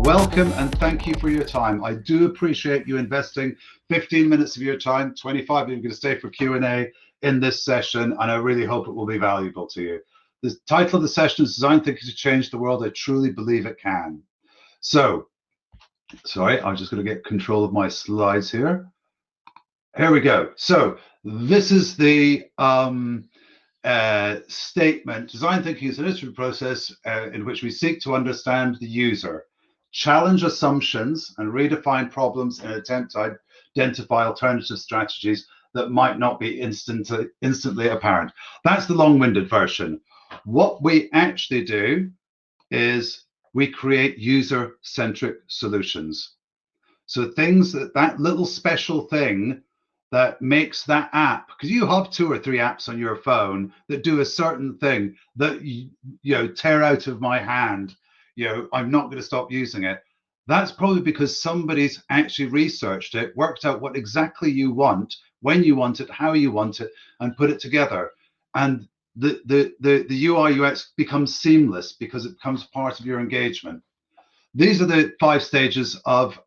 welcome and thank you for your time. I do appreciate you investing 15 minutes of your time, 25 you're going to stay for Q&A in this session, and I really hope it will be valuable to you. The title of the session is Design Thinking to Change the World. I truly believe it can. So, sorry, I'm just going to get control of my slides here. Here we go. So this is the statement. Design thinking is an iterative process in which we seek to understand the user, challenge assumptions, and redefine problems in an attempt to identify alternative strategies that might not be instantly apparent. That's the long-winded version. What we actually do is we create user-centric solutions. So things that little special thing that makes that app, because you have 2 or 3 apps on your phone that do a certain thing that you tear out of my hand, I'm not going to stop using it. That's probably because somebody's actually researched it, worked out what exactly you want, when you want it, how you want it, and put it together. And the UI UX becomes seamless because it becomes part of your engagement. These are the 5 stages of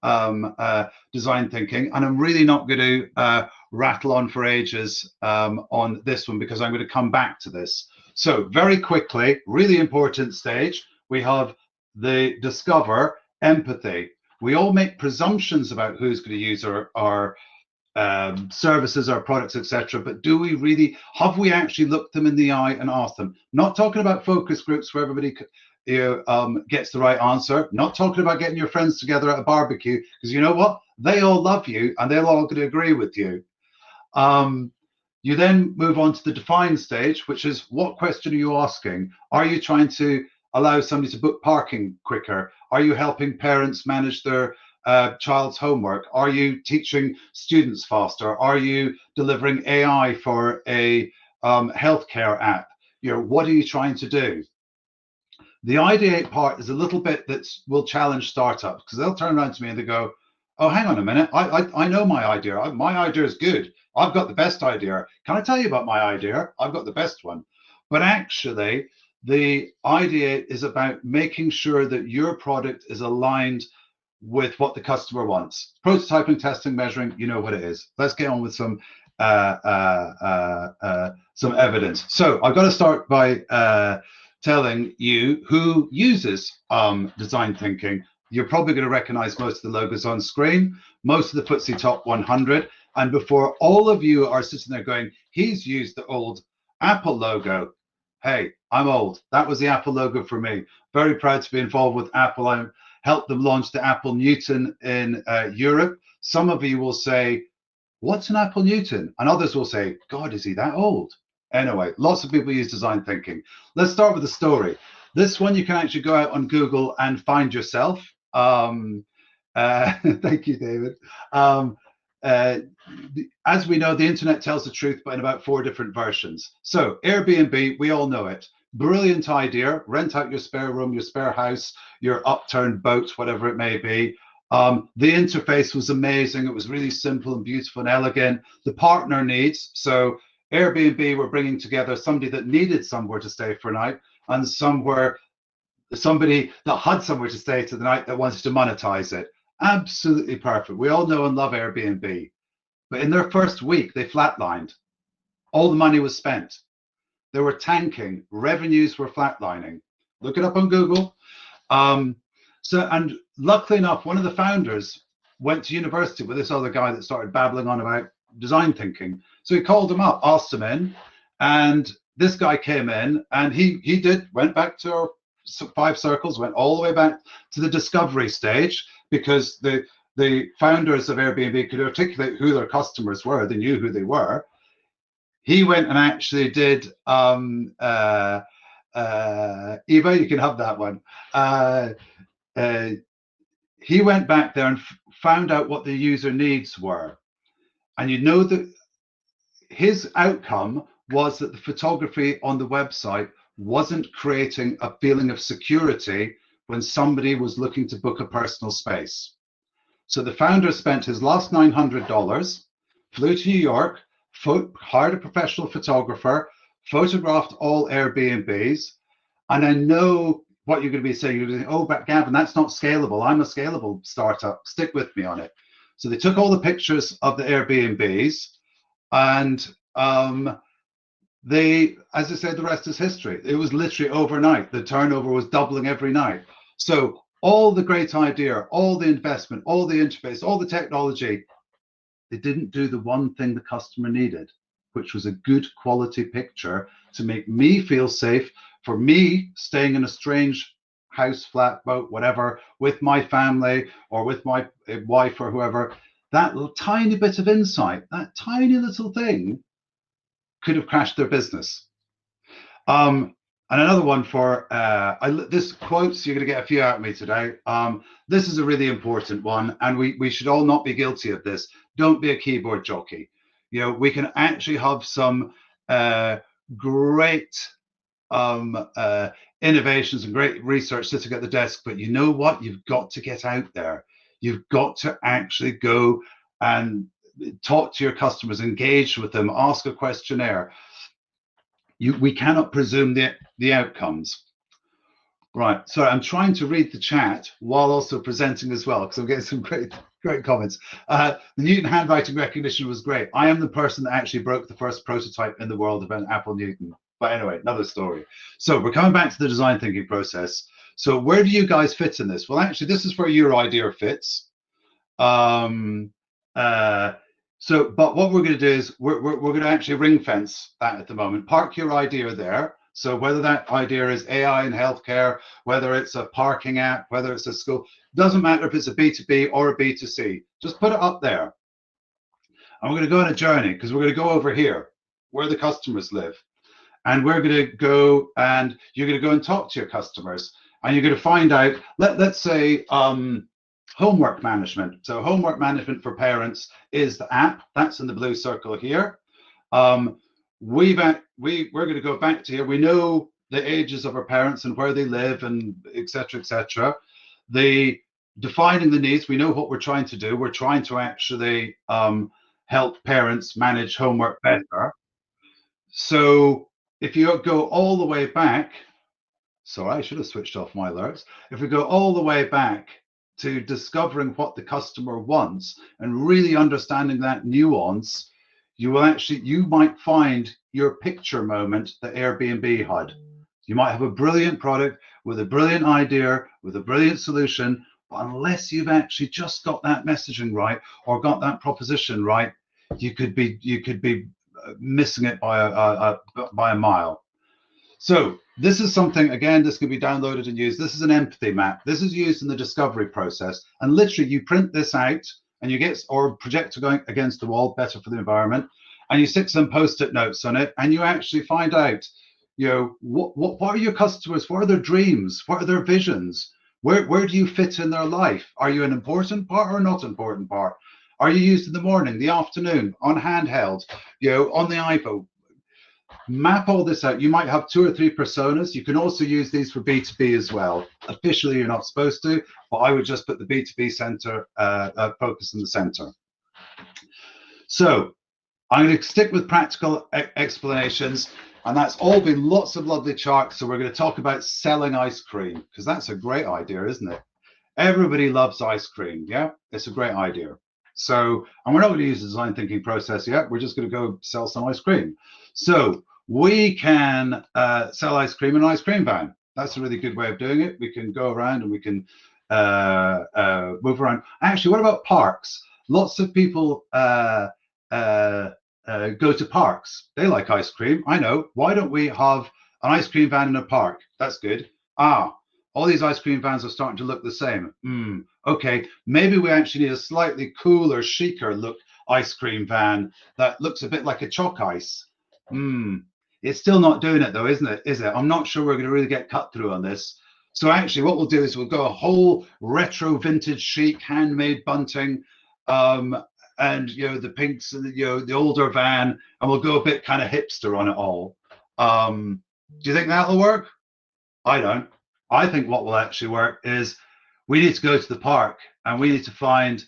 design thinking, and I'm really not going to rattle on for ages on this one because I'm going to come back to this. So very quickly, really important stage, we have the discover, empathy. We all make presumptions about who's going to use our services, our products, etc. But do we really, have we actually looked them in the eye and asked them? Not talking about focus groups where everybody gets the right answer. Not talking about getting your friends together at a barbecue, because you know what? They all love you and they're all going to agree with you. You then move on to the define stage, which is what question are you asking? Are you trying to allow somebody to book parking quicker? Are you helping parents manage their child's homework? Are you teaching students faster? Are you delivering AI for a healthcare app? What are you trying to do? The ideate part is a little bit that will challenge startups, because they'll turn around to me and they go, oh, hang on a minute, I know my idea. My idea is good. I've got the best idea. Can I tell you about my idea? I've got the best one. But actually, the ideate is about making sure that your product is aligned with what the customer wants. Prototyping, testing, measuring, you know what it is. Let's get on with some evidence. So I've got to start by telling you who uses design thinking. You're probably going to recognize most of the logos on screen, most of the FTSE Top 100. And before all of you are sitting there going, he's used the old Apple logo. Hey, I'm old. That was the Apple logo for me. Very proud to be involved with Apple. I helped them launch the Apple Newton in Europe. Some of you will say, what's an Apple Newton? And others will say, God, is he that old? Anyway, lots of people use design thinking. Let's start with the story. This one you can actually go out on Google and find yourself. Thank you, David. As we know, the internet tells the truth, but in about 4 different versions. So Airbnb, we all know it. Brilliant idea. Rent out your spare room, your spare house, your upturned boat, whatever it may be. The interface was amazing. It was really simple and beautiful and elegant. The partner needs, so Airbnb were bringing together somebody that needed somewhere to stay for a night and somebody that had somewhere to stay to the night that wanted to monetize it. Absolutely perfect. We all know and love Airbnb. But in their first week, they flatlined. All the money was spent. They were tanking. Revenues were flatlining. Look it up on Google. And luckily enough, one of the founders went to university with this other guy that started babbling on about design thinking. So he called him up, asked him in, and this guy came in and he went back to our 5 circles, went all the way back to the discovery stage, because the founders of Airbnb could articulate who their customers were. They knew who they were. He went and actually did Eva, you can have that one. He went back there and found out what the user needs were. And you know that his outcome was that the photography on the website wasn't creating a feeling of security when somebody was looking to book a personal space. So the founder spent his last $900, flew to New York, hired a professional photographer, photographed all Airbnbs. And I know what you're going to be saying, you're going to think, oh, but Gavin, that's not scalable. I'm a scalable startup. Stick with me on it. So they took all the pictures of the Airbnbs, and as I said, the rest is history. It was literally overnight. The turnover was doubling every night. So all the great idea, all the investment, all the interface, all the technology, they didn't do the one thing the customer needed, which was a good quality picture to make me feel safe, for me staying in a strange house, flat, boat, whatever, with my family or with my wife or whoever. That little tiny bit of insight, that tiny little thing could have crashed their business. And another one for this quotes, you're going to get a few out of me today. This is a really important one, and we should all not be guilty of this. Don't be a keyboard jockey. You know, we can actually have some great innovations and great research sitting at the desk, but you know what? You've got to get out there. You've got to actually go and talk to your customers, engage with them, ask a questionnaire. We cannot presume the outcomes. Right, so I'm trying to read the chat while also presenting as well, because I'm getting some great comments. The Newton handwriting recognition was great. I am the person that actually broke the first prototype in the world of an Apple Newton. But anyway, another story. So we're coming back to the design thinking process. So where do you guys fit in this? Well, actually, this is where your idea fits. But what we're going to do is we're going to actually ring fence that at the moment. Park your idea there. So whether that idea is AI in healthcare, whether it's a parking app, whether it's a school, doesn't matter if it's a B2B or a B2C. Just put it up there. And we're going to go on a journey, because we're going to go over here where the customers live. And we're going to go, and you're going to go and talk to your customers. And you're going to find out, let's say, homework management. So homework management for parents is the app. That's in the blue circle here. We're going to go back to here. We know the ages of our parents and where they live, and et cetera, the defining the needs. We know what we're trying to do. We're trying to actually help parents manage homework better. So if you go all the way back, sorry, I should have switched off my alerts. If we go all the way back to discovering what the customer wants and really understanding that nuance, you might find your picture moment that Airbnb had. You might have a brilliant product with a brilliant idea, with a brilliant solution, but unless you've actually just got that messaging right or got that proposition right, you could be missing it by a mile. So this is something, again, this could be downloaded and used. This is an empathy map. This is used in the discovery process. And literally you print this out and you get, or projector going against the wall, better for the environment, and you stick some post-it notes on it, and you actually find out, you know, what are your customers? What are their dreams? What are their visions? Where do you fit in their life? Are you an important part or not important part? Are you used in the morning, the afternoon, on handheld, you know, on the iPhone? Map all this out. You might have 2 or 3 personas. You can also use these for B2B as well. Officially, you're not supposed to, but I would just put the B2B center focus in the center. So I'm going to stick with practical explanations, and that's all been lots of lovely charts. So we're going to talk about selling ice cream, because that's a great idea, isn't it? Everybody loves ice cream. Yeah, it's a great idea. So, and we're not going to use the design thinking process yet. We're just going to go sell some ice cream. So we can sell ice cream in an ice cream van. That's a really good way of doing it. We can go around and we can move around. Actually, what about parks? Lots of people go to parks. They like ice cream. I know. Why don't we have an ice cream van in a park? That's good. All these ice cream vans are starting to look the same. Okay, maybe we actually need a slightly cooler, chicer look ice cream van that looks a bit like a chalk ice. It's still not doing it though, isn't it? Is it? I'm not sure we're going to really get cut through on this. So actually what we'll do is we'll go a whole retro vintage chic handmade bunting, and you know, the pinks and the older van, and we'll go a bit kind of hipster on it all. Do you think that'll work? I don't. I think what will actually work is we need to go to the park and we need to find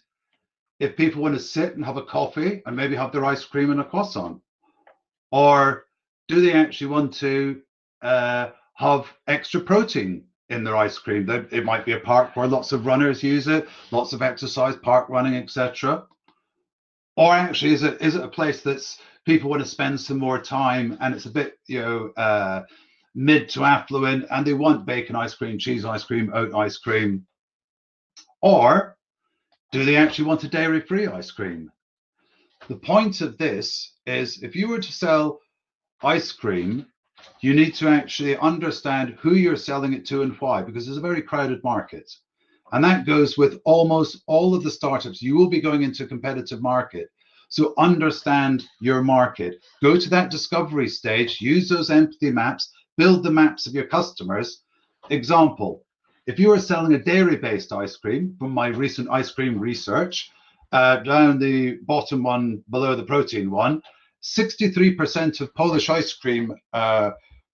if people want to sit and have a coffee and maybe have their ice cream and a croissant, or do they actually want to have extra protein in their ice cream. It might be a park where lots of runners use it, lots of exercise, park running, etc. Or actually, is it a place that's people want to spend some more time and it's a bit, mid to affluent and they want bacon ice cream, cheese ice cream, oat ice cream? Or do they actually want a dairy-free ice cream? The point of this is if you were to sell ice cream, you need to actually understand who you're selling it to and why, because it's a very crowded market. And that goes with almost all of the startups. You will be going into a competitive market. So understand your market. Go to that discovery stage, use those empathy maps, build the maps of your customers. Example, if you are selling a dairy-based ice cream, from my recent ice cream research, down the bottom one below the protein one, 63% of Polish ice cream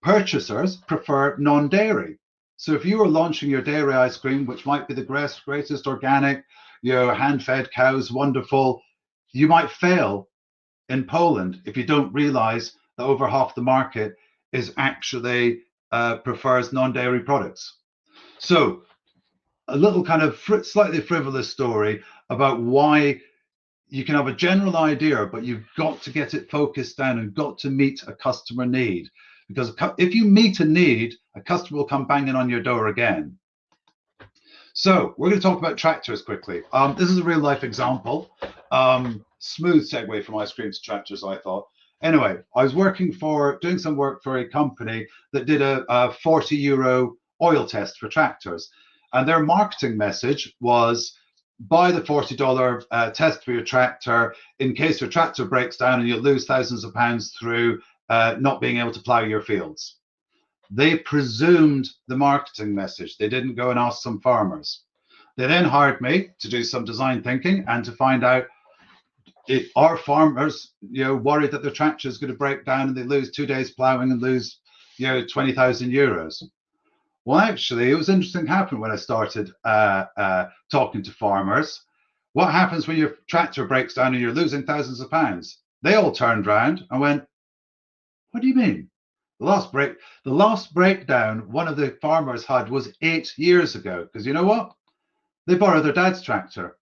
purchasers prefer non-dairy. So if you are launching your dairy ice cream, which might be the greatest organic, hand-fed cows, wonderful, you might fail in Poland if you don't realize that over half the market is actually prefers non-dairy products. So a little kind of slightly frivolous story about why you can have a general idea, but you've got to get it focused down and got to meet a customer need. Because if you meet a need, a customer will come banging on your door again. So we're going to talk about tractors quickly. This is a real life example. Smooth segue from ice cream to tractors, I thought. Anyway, I was doing some work for a company that did a €40 oil test for tractors. And their marketing message was, buy the $40 test for your tractor in case your tractor breaks down and you'll lose thousands of pounds through not being able to plow your fields. They presumed the marketing message. They didn't go and ask some farmers. They then hired me to do some design thinking and to find out, are farmers worried that their tractor is going to break down and they lose 2 days plowing and lose €20,000? Well, actually, it was interesting happened when I started talking to farmers. What happens when your tractor breaks down and you're losing thousands of pounds? They all turned around and went, what do you mean? The last breakdown one of the farmers had was 8 years ago. Because you know what? They borrowed their dad's tractor.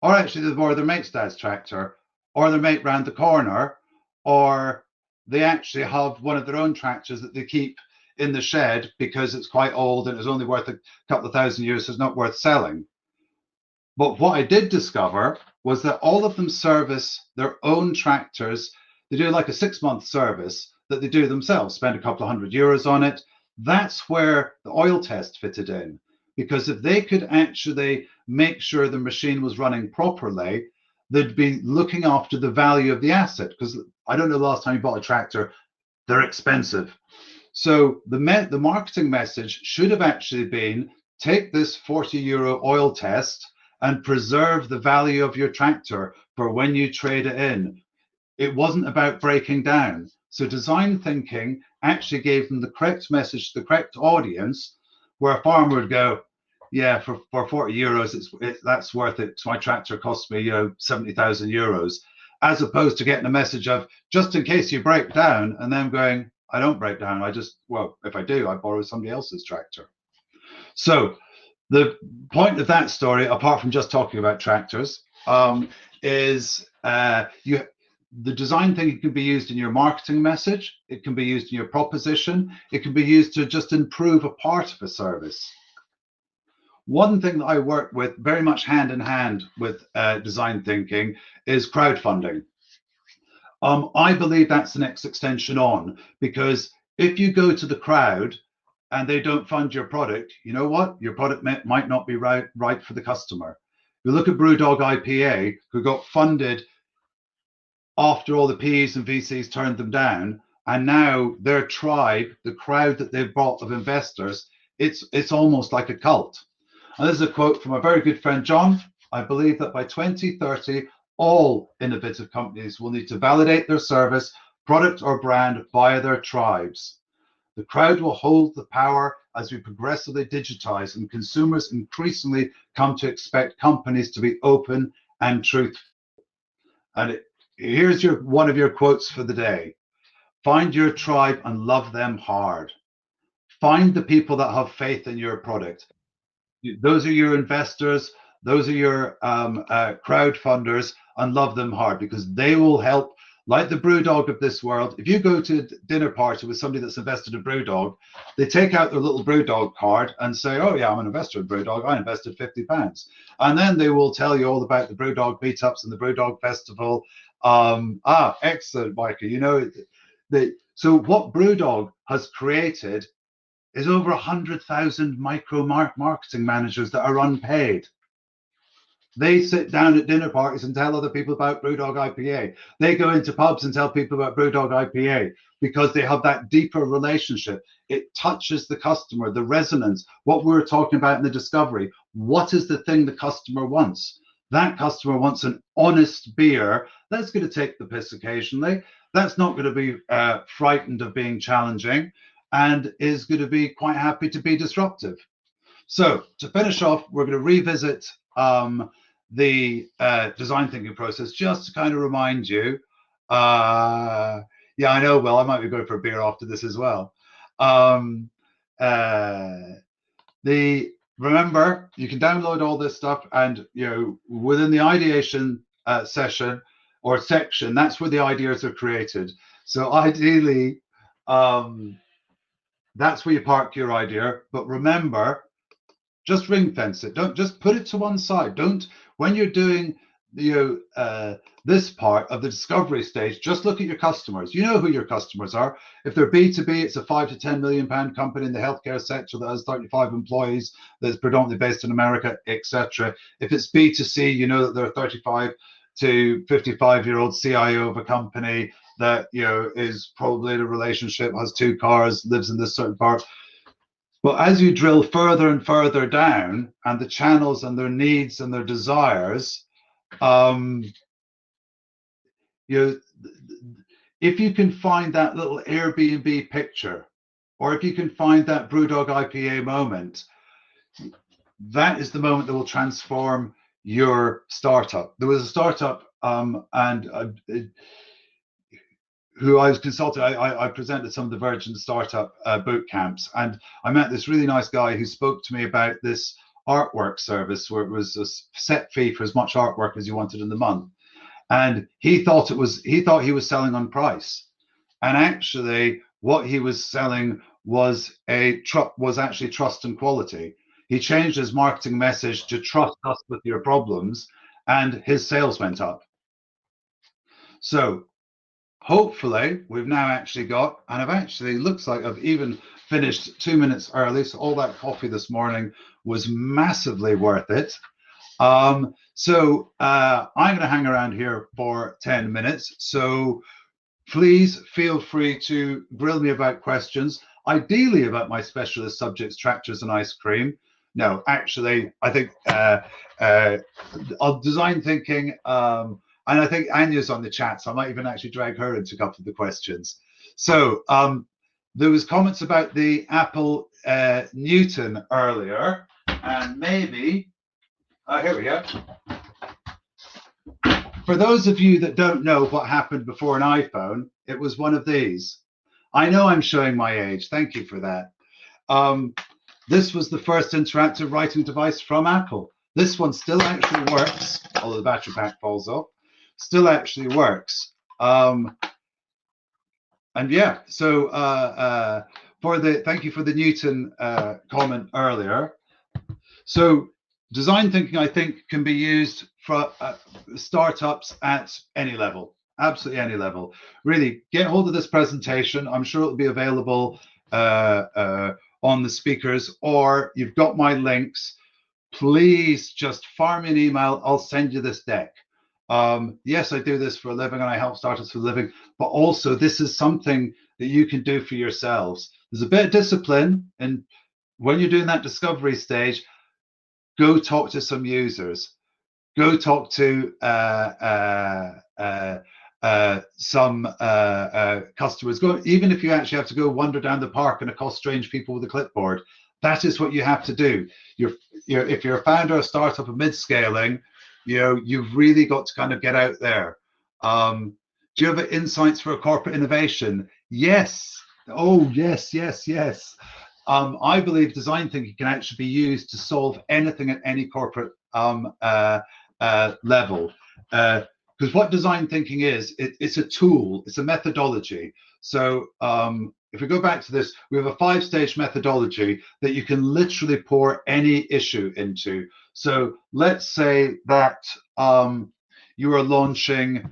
Or actually, they borrowed their mate's dad's tractor. Or their mate round the corner. Or they actually have one of their own tractors that they keep in the shed because it's quite old and it's only worth a couple of thousand years, so it's not worth selling. But what I did discover was that all of them service their own tractors. They do like a 6-month service that they do themselves, spend a couple of €100 on it. That's where the oil test fitted in, because if they could actually make sure the machine was running properly, they'd be looking after the value of the asset. Because I don't know the last time you bought a tractor, they're expensive. So the marketing message should have actually been, take this €40 oil test and preserve the value of your tractor for when you trade it in. It wasn't about breaking down. So design thinking actually gave them the correct message to the correct audience, where a farmer would go, yeah, for €40, that's worth it. So my tractor cost me €70,000, as opposed to getting a message of, just in case you break down, and then going, I don't break down. If I do, I borrow somebody else's tractor. So the point of that story, apart from just talking about tractors, is the design thinking can be used in your marketing message. It can be used in your proposition. It can be used to just improve a part of a service. One thing that I work with very much hand in hand with design thinking is crowdfunding. I believe that's the next extension on, because if you go to the crowd and they don't fund your product, you know what? Your product might not be right for the customer. You look at Brewdog IPA, who got funded after all the PEs and VCs turned them down, and now their tribe, the crowd that they've brought of investors, it's almost like a cult. And this is a quote from a very good friend, John. I believe that by 2030, all innovative companies will need to validate their service, product, or brand via their tribes. The crowd will hold the power as we progressively digitize and consumers increasingly come to expect companies to be open and truthful. And here's one of your quotes for the day. Find your tribe and love them hard. Find the people that have faith in your product. Those are your investors, those are your crowd funders, and love them hard, because they will help. Like the Brewdog of this world, if you go to a dinner party with somebody that's invested in Brewdog, they take out their little Brewdog card and say, oh yeah, I'm an investor in Brewdog, I invested £50. And then they will tell you all about the Brewdog meetups and the Brewdog festival. Excellent, Micah. You know, so what Brewdog has created is over 100,000 micro marketing managers that are unpaid. They sit down at dinner parties and tell other people about Brewdog IPA. They go into pubs and tell people about Brewdog IPA because they have that deeper relationship. It touches the customer, the resonance, what we were talking about in the discovery. What is the thing the customer wants? That customer wants an honest beer that's going to take the piss occasionally, that's not going to be frightened of being challenging, and is going to be quite happy to be disruptive. So to finish off, we're going to revisit the design thinking process, just to kind of remind you. Yeah, I know, Will, I might be going for a beer after this as well. Remember, you can download all this stuff, and within the ideation session or section, that's where the ideas are created. So ideally, that's where you park your idea. But remember, just ring fence it. Don't just put it to one side. Don't, when you're doing this part of the discovery stage, just look at your customers. You know who your customers are. If they're B2B, it's a £5 to £10 million company in the healthcare sector that has 35 employees, that's predominantly based in America, etc. If it's B2C, you know that they're 35 to 55-year-old CIO of a company that is probably in a relationship, has 2 cars, lives in this certain part. But as you drill further and further down, and the channels and their needs and their desires, if you can find that little Airbnb picture, or if you can find that Brewdog IPA moment, that is the moment that will transform your startup. There was a startup who I was consulting. I presented some of the Virgin Startup boot camps, and I met this really nice guy who spoke to me about this artwork service where it was a set fee for as much artwork as you wanted in the month. And he thought he was selling on price, and actually what he was selling was actually trust and quality. He changed his marketing message to trust us with your problems, and his sales went up. So hopefully we've now actually got, and looks like I've even finished 2 minutes early, so all that coffee this morning was massively worth it. So I'm going to hang around here for 10 minutes. So please feel free to grill me about questions, ideally about my specialist subjects, tractors and ice cream. No, actually, I think on design thinking, and I think Anya's on the chat, so I might even actually drag her into a couple of the questions. So there was comments about the Apple Newton earlier, and maybe, here we go. For those of you that don't know what happened before an iPhone, it was one of these. I know I'm showing my age. Thank you for that. This was the first interactive writing device from Apple. This one still actually works, although the battery pack falls off. Still actually works. And yeah, so thank you for the Newton comment earlier. So design thinking, I think, can be used for startups at any level, absolutely any level. Really, get hold of this presentation. I'm sure it'll be available on the speakers, or you've got my links. Please just fire me an email. I'll send you this deck. Yes, I do this for a living, and I help startups for a living, but also this is something that you can do for yourselves. There's a bit of discipline, and when you're doing that discovery stage, go talk to some users, go talk to some customers. Go, even if you actually have to go wander down the park and accost strange people with a clipboard. That is what you have to do. If you're a founder, a startup, a mid-scaling, you've really got to kind of get out there. Do you have insights for a corporate innovation? Yes. Oh, yes, yes, yes. I believe design thinking can actually be used to solve anything at any corporate level. Because what design thinking is, it's a tool, it's a methodology. So if we go back to this, we have a 5-stage methodology that you can literally pour any issue into. So let's say that you are launching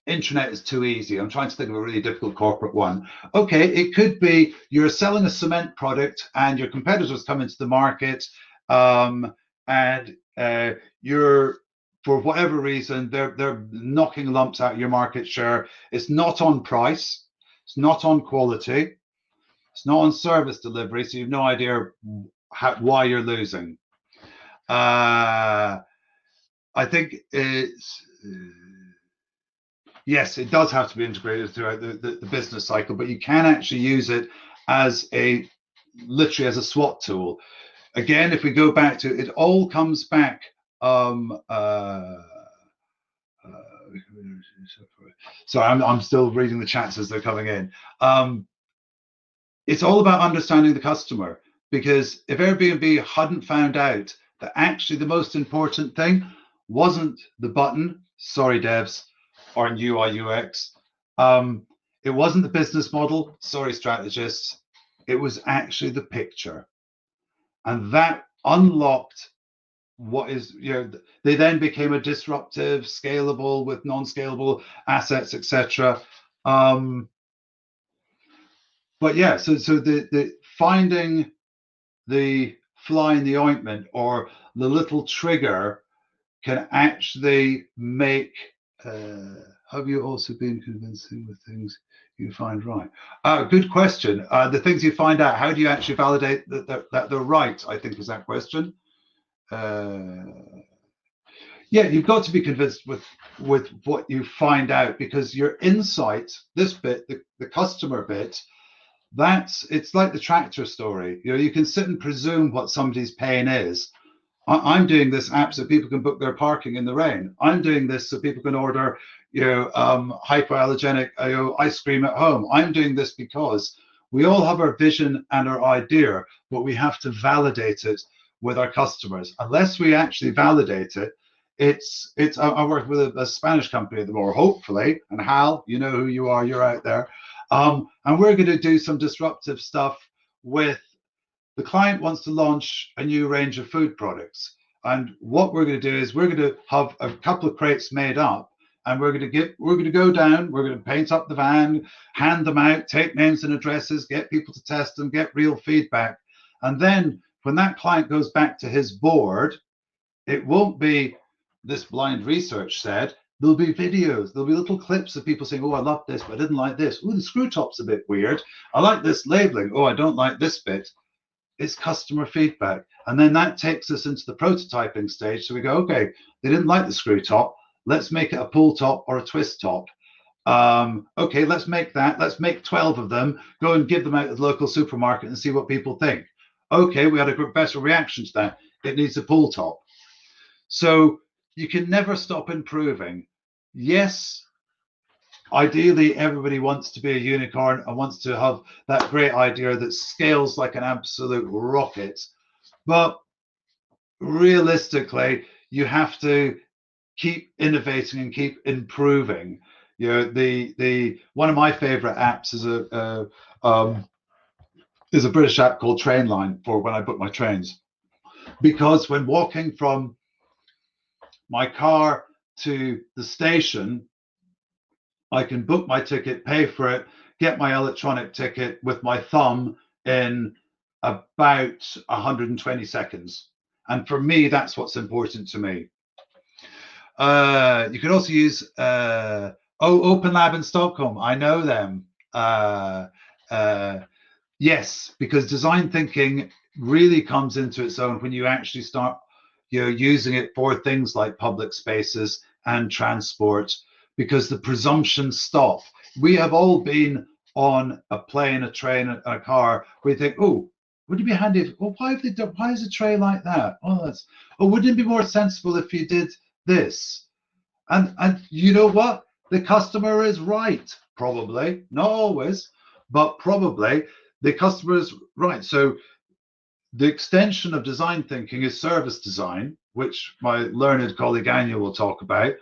intranet is too easy. I'm trying to think of a really difficult corporate one. Okay, it could be you're selling a cement product and your competitors come into the market, and you're, for whatever reason, they're knocking lumps out of your market share. It's not on price, it's not on quality, it's not on service delivery, so you've no idea why you're losing. I think it's yes, it does have to be integrated throughout the business cycle, but you can actually use it as literally as a SWOT tool. Again, if we go back to it, all comes back. So I'm still reading the chats as they're coming in. It's all about understanding the customer, because if Airbnb hadn't found out that actually the most important thing wasn't the button, sorry devs, or in UI UX, it wasn't the business model, sorry strategists, it was actually the picture. And that unlocked what is, they then became a disruptive, scalable with non-scalable assets, etc. But yeah, so the finding the fly in the ointment, or the little trigger, can actually make. Have you also been convincing with things you find right? Good question. The things you find out, how do you actually validate that they're right? I think is that question. Yeah, you've got to be convinced with what you find out, because your insight, this bit, the customer bit, it's like the tractor story. You can sit and presume what somebody's pain is. I'm doing this app so people can book their parking in the rain. I'm doing this so people can order, hypoallergenic ice cream at home. I'm doing this because we all have our vision and our idea, but we have to validate it with our customers. Unless we actually validate it, I work with a Spanish company at the moment, hopefully, and Hal, you know who you are, you're out there. And we're going to do some disruptive stuff with the client. Wants to launch a new range of food products. And what we're going to do is we're going to have a couple of crates made up, and we're going to go down, we're going to paint up the van, hand them out, take names and addresses, get people to test them, get real feedback. And then when that client goes back to his board, it won't be this blind research said. There'll be videos, there'll be little clips of people saying, oh, I love this, but I didn't like this. Oh, the screw top's a bit weird. I like this labeling. Oh, I don't like this bit. It's customer feedback. And then that takes us into the prototyping stage. So we go, okay, they didn't like the screw top. Let's make it a pull top or a twist top. Okay, let's make that. Let's make 12 of them, go and give them out at the local supermarket and see what people think. Okay, we had a better reaction to that. It needs a pull top. So you can never stop improving. Yes, ideally everybody wants to be a unicorn and wants to have that great idea that scales like an absolute rocket, but realistically you have to keep innovating and keep improving. The one of my favorite apps is a British app called Trainline, for when I book my trains, because when walking from my car to the station, I can book my ticket, pay for it, get my electronic ticket with my thumb in about 120 seconds. And for me, that's what's important to me. You can also use Open Lab in Stockholm. I know them. Yes, because design thinking really comes into its own when you actually start using it for things like public spaces and transport, because the presumptions stop. We have all been on a plane, a train, a car, where you think, oh, would it be handy if, well, why is a tray like that? Wouldn't it be more sensible if you did this? And you know what? The customer is right, probably, not always, but probably the customer's right. So the extension of design thinking is service design, which my learned colleague Anya will talk about,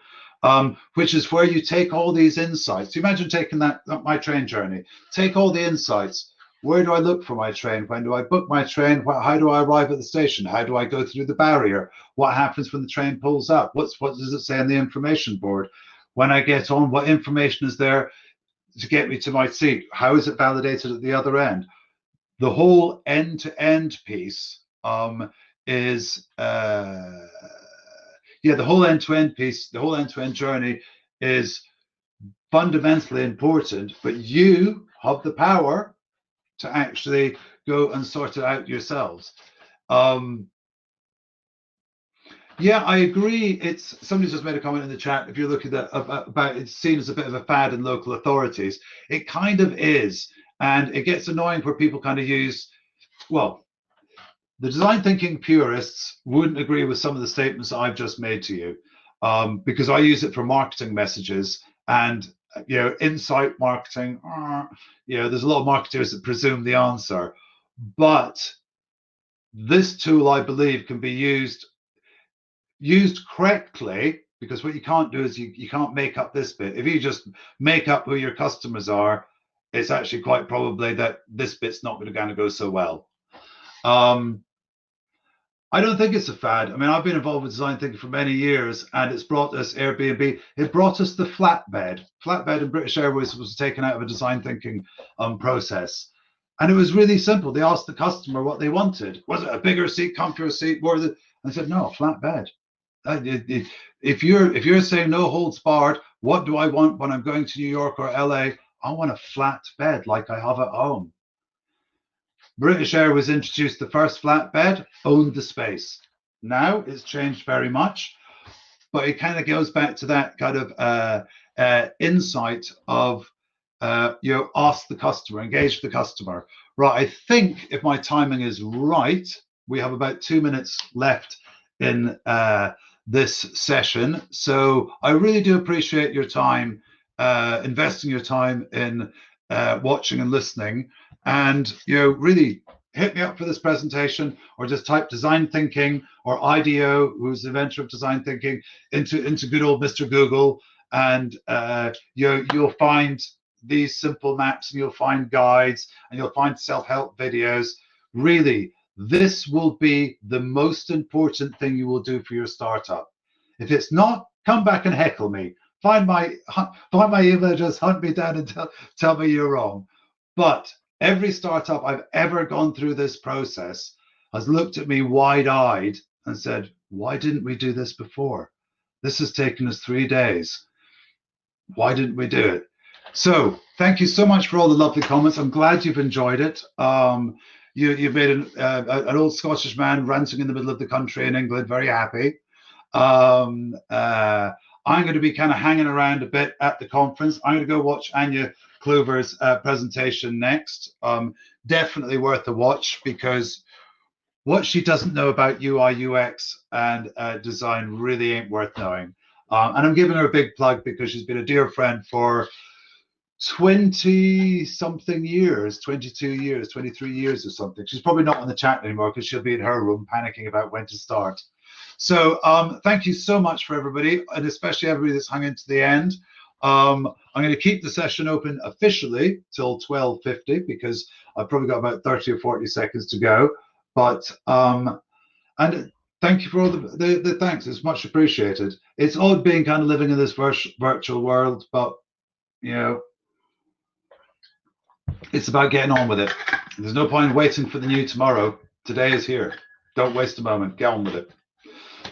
which is where you take all these insights. Imagine taking that my train journey, take all the insights. Where do I look for my train? When do I book my train? How do I arrive at the station? How do I go through the barrier? What happens when the train pulls up? What does it say on the information board? When I get on, what information is there to get me to my seat? How is it validated at the other end? The whole end-to-end piece is the whole end-to-end piece, the whole end-to-end journey is fundamentally important, but you have the power to actually go and sort it out yourselves. Yeah, I agree. It's somebody just made a comment in the chat. If you're looking at about it's seen as a bit of a fad in local authorities, it kind of is, and it gets annoying where people kind of use, well, the design thinking purists wouldn't agree with some of the statements I've just made to you, because I use it for marketing messages and insight marketing. There's a lot of marketers that presume the answer, but this tool, I believe, can be used correctly, because what you can't do is you can't make up this bit. If you just make up who your customers are, it's actually quite probably that this bit's not going to go so well. I don't think it's a fad. I mean, I've been involved with design thinking for many years, and it's brought us Airbnb. It brought us the flatbed. Flatbed in British Airways was taken out of a design thinking process. And it was really simple. They asked the customer what they wanted. Was it a bigger seat, comfier seat? More than? I said, no, flatbed. If you're saying no holds barred, what do I want when I'm going to New York or LA? I want a flat bed like I have at home. British Airways introduced the first flatbed, owned the space. Now it's changed very much, but it kind of goes back to that kind of insight of ask the customer, engage the customer. Right, I think if my timing is right, we have about 2 minutes left in this session. So I really do appreciate your time, investing your time in watching and listening. And really hit me up for this presentation, or just type design thinking or IDEO, who's the inventor of design thinking, into good old Mr. Google, and you'll find these simple maps, and you'll find guides, and you'll find self-help videos. Really, this will be the most important thing you will do for your startup. If it's not, come back and heckle me. Find my email address, hunt me down, and tell me you're wrong. But every startup I've ever gone through this process has looked at me wide-eyed and said, why didn't we do this before? This has taken us 3 days. Why didn't we do it? So thank you so much for all the lovely comments. I'm glad you've enjoyed it. You've made an old Scottish man ranting in the middle of the country in England very happy. I'm going to be kind of hanging around a bit at the conference. I'm going to go watch Anya Kluver's presentation next. Definitely worth a watch, because what she doesn't know about UI, UX, and design really ain't worth knowing. And I'm giving her a big plug because she's been a dear friend for 20-something years, 22 years, 23 years or something. She's probably not on the chat anymore because she'll be in her room panicking about when to start. So thank you so much for everybody, and especially everybody that's hung into the end. I'm going to keep the session open officially till 12:50, because I've probably got about 30 or 40 seconds to go. But and thank you for all the thanks. It's much appreciated. It's odd being kind of living in this virtual world, but it's about getting on with it. There's no point in waiting for the new tomorrow. Today is here. Don't waste a moment. Get on with it.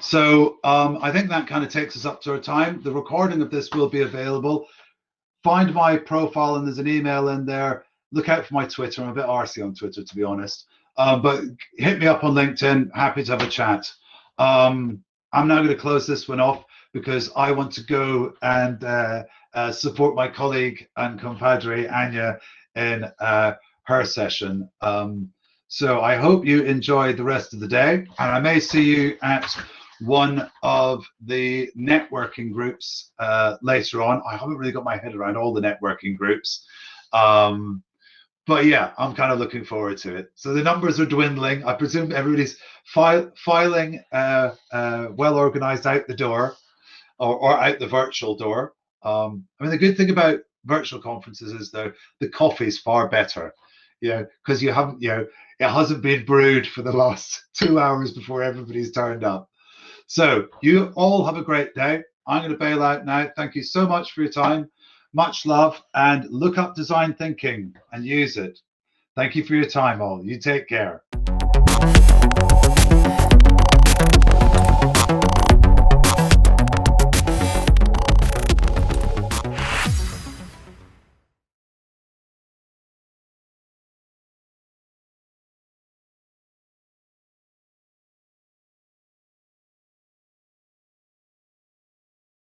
So I think that kind of takes us up to our time. The recording of this will be available. Find my profile, and there's an email in there. Look out for my Twitter. I'm a bit arsey on Twitter, to be honest. But hit me up on LinkedIn. Happy to have a chat. I'm now going to close this one off, because I want to go and support my colleague and compadre Anya in her session. So I hope you enjoy the rest of the day, and I may see you at one of the networking groups later on. I haven't really got my head around all the networking groups, But yeah, I'm kind of looking forward to it. So the numbers are dwindling. I presume everybody's filing well organized out the door, or out the virtual door. I mean, the good thing about virtual conferences is though the coffee's far better, because you haven't, it hasn't been brewed for the last 2 hours before everybody's turned up. So you all have a great day. I'm going to bail out now. Thank you so much for your time. Much love, and look up design thinking and use it. Thank you for your time, all. You take care.